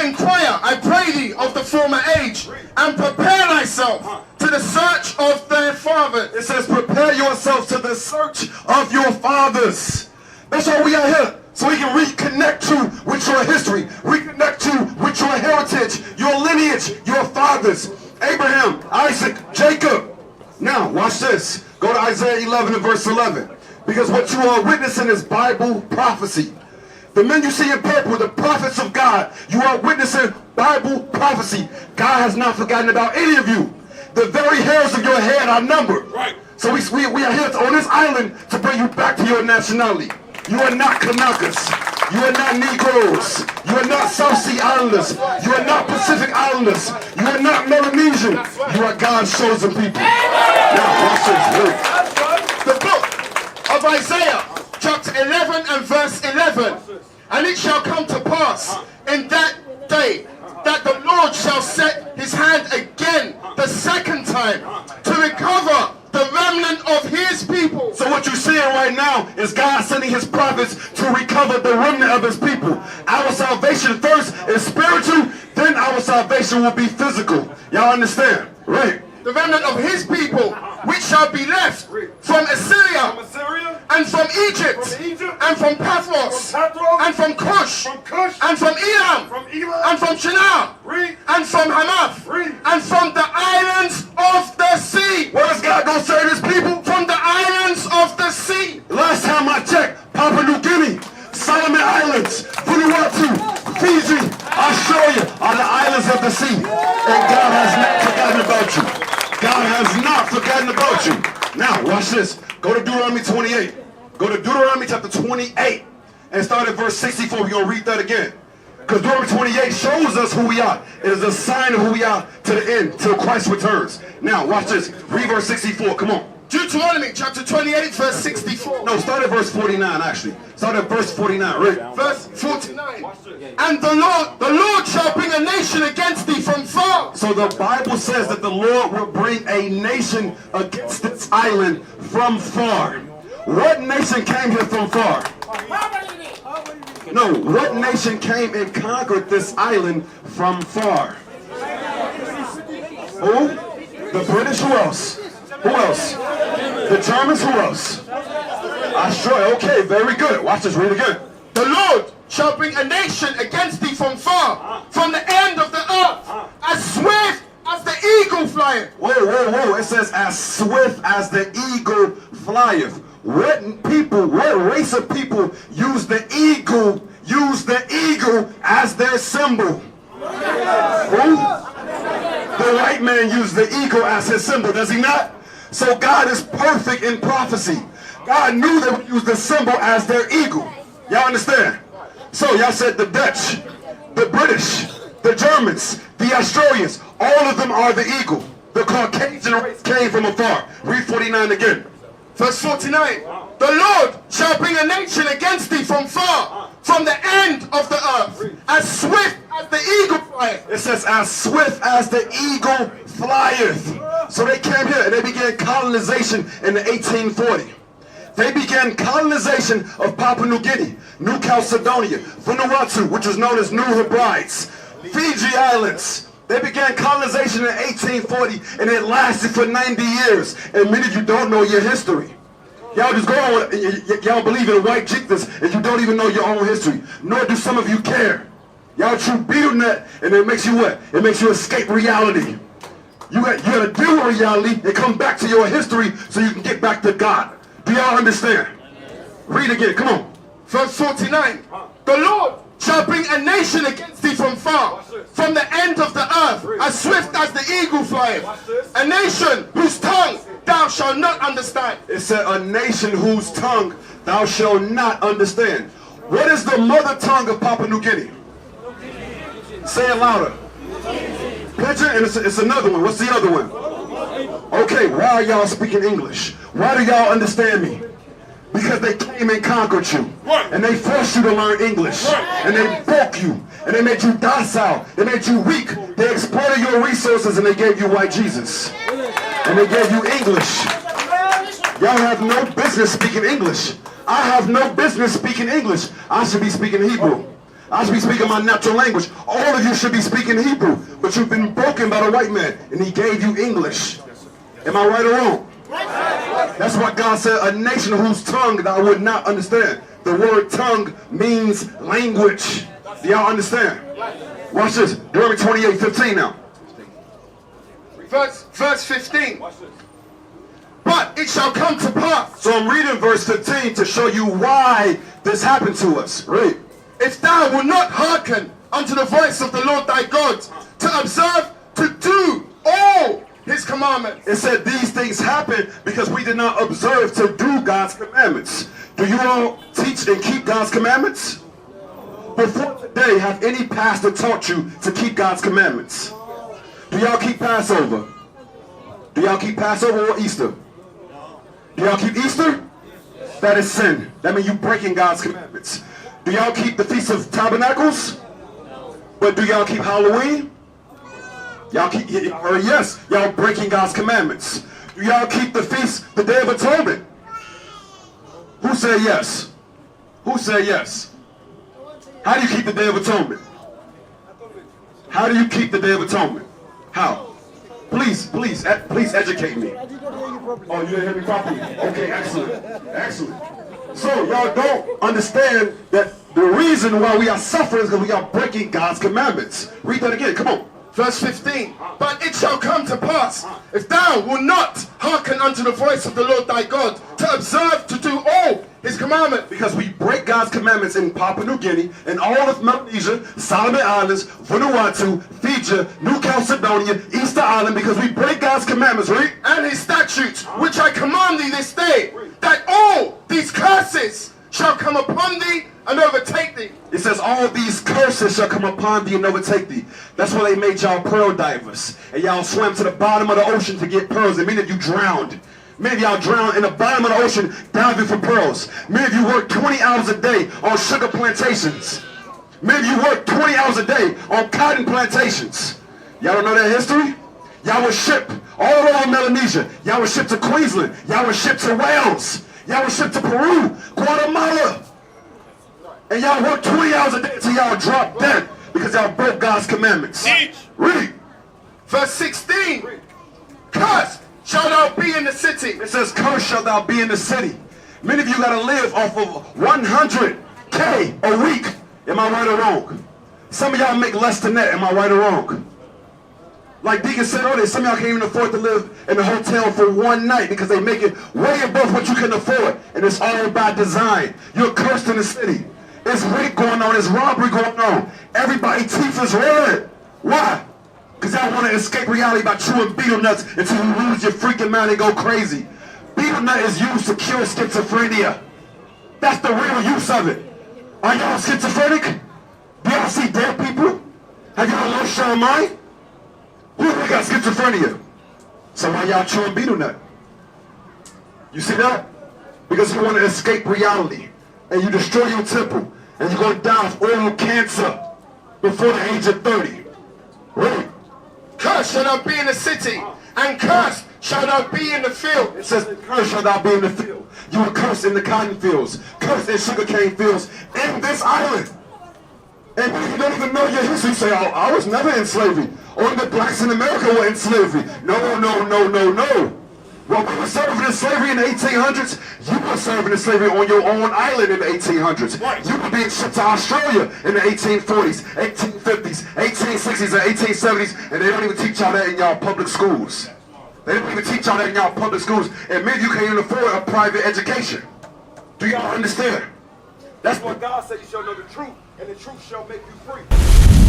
inquire, I pray thee, of the former age, and prepare thyself to the search of their fathers. It says, prepare yourself to the search of your fathers. That's why we are here. So we can reconnect you with your history, reconnect you with your heritage, your lineage, your fathers. Abraham, Isaac, Jacob. Now, watch this. Go to Isaiah 11 and verse 11. Because what you are witnessing is Bible prophecy. The men you see in purple, the prophets of God, you are witnessing Bible prophecy. God has not forgotten about any of you. The very hairs of your head are numbered. Right. So we are here on this island to bring you back to your nationality. You are not Kanakas. You are not Negroes. You are not South Sea Islanders. You are not Pacific Islanders. You are not Melanesian. You are God's chosen people. Now, watch this. The book of Isaiah, chapter 11 and verse 11. And it shall come to pass in that day that the Lord shall set his hand again the second time to recover the remnant of his people. So what you're seeing right now is God sending his prophets to recover the remnant of his people. Our salvation first is spiritual, then our salvation will be physical. Y'all understand? Right. The remnant of his people, which shall be left from Assyria, and from Egypt, and from Pathros, and from Cush, and from Elam, and from Shinar, and from Hamath, and from the islands of the sea. Where is God going to save his people? From the islands of the sea. Last time I checked, Papua New Guinea, Solomon Islands, Vanuatu, Fiji, Australia are the islands of the sea. And God has not forgotten about you. God has not forgotten about you. Now, watch this. Go to Deuteronomy 28. Go to Deuteronomy chapter 28 and start at verse 64. We're going to read that again. Because Deuteronomy 28 shows us who we are. It is a sign of who we are to the end, till Christ returns. Now, watch this. Read verse 64. Come on. Deuteronomy chapter 28 verse 64. No, start at verse 49 actually. Start at verse 49. Right. Verse 49. And the Lord shall bring a nation against thee from far. So the Bible says that the Lord will bring a nation against this island from far. What nation came here from far? No, what nation came and conquered this island from far? Who? The British. Who else? Who else? The Germans. Who else? Australia. Okay, very good. Watch this. Read again. The Lord shall bring a nation against thee from far, from the end of the earth, as swift as the eagle flieth. Whoa, whoa, whoa. It says as swift as the eagle flieth. What people, what race of people use the eagle as their symbol? Who? The white man used the eagle as his symbol, does he not? So God is perfect in prophecy. God knew they would use the symbol as their eagle. Y'all understand? So y'all said the Dutch, the British, the Germans, the Australians, all of them are the eagle. The Caucasian race came from afar. Read 49 again. Verse 49. The Lord shall bring a nation against thee from far, from the end of the earth, as swift as the eagle flieth. It says as swift as the eagle flieth. So they came here and they began colonization in the 1840. They began colonization of Papua New Guinea, New Caledonia, Vanuatu, which was known as New Hebrides, Fiji Islands. They began colonization in 1840 and it lasted for 90 years. And many of you don't know your history. Y'all just go on, y'all believe in white Jesus and you don't even know your own history. Nor do some of you care. Y'all true beetle nut and it makes you what? It makes you escape reality. You gotta deal with reality and come back to your history so you can get back to God. Do y'all understand? Read again, come on. Verse 49. The Lord shall bring a nation against thee from far, from the end of the earth, as swift as the eagle flieth. A nation whose tongue thou shalt not understand. It said a nation whose tongue thou shalt not understand. What is the mother tongue of Papua New Guinea? Say it louder. Picture, and it's another one. What's the other one? Okay, why are y'all speaking English? Why do y'all understand me? Because they came and conquered you. And they forced you to learn English. And they broke you. And they made you docile. They made you weak. They exploited your resources and they gave you white Jesus. And they gave you English. Y'all have no business speaking English. I have no business speaking English. I should be speaking Hebrew. I should be speaking my natural language. All of you should be speaking Hebrew. But you've been broken by the white man, and he gave you English. Am I right or wrong? That's what God said, a nation whose tongue that I would not understand. The word tongue means language. Do y'all understand? Watch this. Deuteronomy 28:15 now. Verse 15. But it shall come to pass. So I'm reading verse 15 to show you why this happened to us. Read. If thou wilt not hearken unto the voice of the Lord thy God, to observe, to do all his commandments. It said these things happen because we did not observe to do God's commandments. Do you all teach and keep God's commandments? Before today, have any pastor taught you to keep God's commandments? Do y'all keep Passover? Do y'all keep Passover or Easter? Do y'all keep Easter? That is sin. That means you breaking God's commandments. Do y'all keep the Feast of Tabernacles? But do y'all keep Halloween? Y'all keep, or yes, y'all breaking God's commandments. Do y'all keep the feast, the Day of Atonement? Who said yes? Who said yes? How do you keep the Day of Atonement? How do you keep the Day of Atonement? How? Please educate me. Oh, you didn't hear me properly? Okay, excellent. Excellent. So y'all don't understand that the reason why we are suffering is because we are breaking God's commandments. Read that again, come on. Verse 15. But it shall come to pass, if thou wilt not hearken unto the voice of the Lord thy God, to observe, to do all his commandments. Because we break God's commandments in Papua New Guinea, and all of Melanesia, Solomon Islands, Vanuatu, Fiji, New Caledonia, Easter Island, because we break God's commandments, right? And his statutes, which I command thee this day, that all these curses shall come upon thee and overtake thee. It says all these curses shall come upon thee and overtake thee. That's why they made y'all pearl divers. And y'all swam to the bottom of the ocean to get pearls. And many of you drowned. Many of y'all drowned in the bottom of the ocean diving for pearls. Many of you work 20 hours a day on sugar plantations. Many of you work 20 hours a day on cotton plantations. Y'all don't know that history? Y'all were shipped all over Melanesia. Y'all were shipped to Queensland. Y'all were shipped to Wales. Y'all were shipped to Peru, Guatemala. And y'all work 20 hours a day until y'all drop dead because y'all broke God's commandments. Teach. Read. Verse 16. Cursed shall thou be in the city. It says, cursed shall thou be in the city. Many of you got to live off of 100K a week. Am I right or wrong? Some of y'all make less than that. Am I right or wrong? Like Deacon said earlier, some of y'all can't even afford to live in a hotel for one night because they make it way above what you can afford. And it's all by design. You're cursed in the city. There's rape going on, there's robbery going on. Everybody's teeth is red. Why? Because y'all want to escape reality by chewing beetle nuts until you lose your freaking mind and go crazy. Beetle nut is used to cure schizophrenia. That's the real use of it. Are y'all schizophrenic? Do y'all see dead people? Have y'all lost your mind? Who got schizophrenia? So why y'all chewing beetle nut? You see that? Because you want to escape reality. And you destroy your temple. And you're going to die of oral cancer before the age of 30. Right? Cursed shall thou be in the city, and cursed shall thou be in the field. It says, cursed shall thou be in the field. You were cursed in the cotton fields, cursed in sugarcane fields, in this island. And if you don't even know your history, you say, oh, I was never in slavery. Only the blacks in America were in slavery. No, no, no, no, no. Well, we were serving in slavery in the 1800s. You were serving in slavery on your own island in the 1800s. Right. You were being shipped to Australia in the 1840s, 1850s, 1860s, and 1870s, and they don't even teach y'all that in y'all public schools. They don't even teach y'all that in y'all public schools, and many of you can't even afford a private education. Do y'all understand? That's what God said, you shall know the truth, and the truth shall make you free.